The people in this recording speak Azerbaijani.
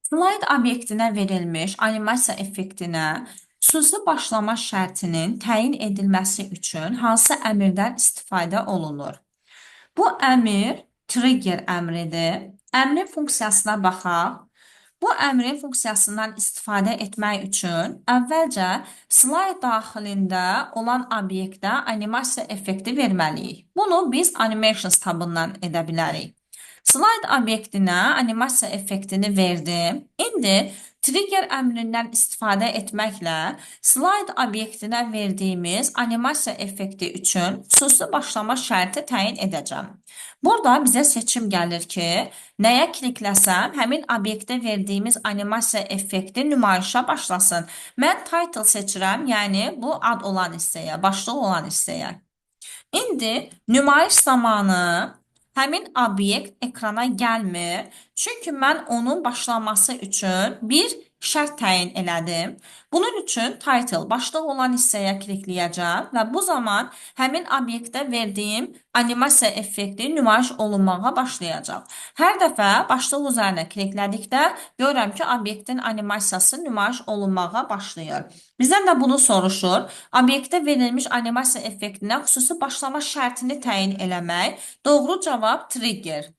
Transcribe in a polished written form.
Slide obyektinə verilmiş animasiya effektinə xüsusi başlama şərtinin təyin edilməsi üçün hansı əmrdən istifadə olunur? Bu əmr trigger əmridir. Əmrin funksiyasına baxaq. Bu əmrin funksiyasından istifadə etmək üçün əvvəlcə slide daxilində olan obyektə animasiya effekti verməliyik. Bunu biz animations tabından edə bilərik. Slide obyektinə animasiya effektini verdim. İndi trigger əmrindən istifadə etməklə slide obyektinə verdiyimiz animasiya effekti üçün xüsusi başlama şərti təyin edəcəm. Burada bizə seçim gəlir ki, nəyə klikləsəm, həmin obyektə verdiyimiz animasiya effekti nümayişə başlasın. Mən title seçirəm, yəni bu ad olan hissəyə, başlıq olan hissəyə. İndi nümayiş zamanı həmin obyekt ekrana gəlmir. Çünki mən onun başlaması üçün bir şərt təyin elədim. Bunun üçün title, başlıq olan hissəyə klikləyəcəm və bu zaman həmin obyektə verdiyim animasiya effekti nümayiş olunmağa başlayacaq. Hər dəfə başlıq üzərinə kliklədikdə görürəm ki, obyektin animasiyası nümayiş olunmağa başlayır. Bizdən də bunu soruşur. Obyektə verilmiş animasiya effektinə xüsusi başlama şərtini təyin eləmək. Doğru cavab trigger.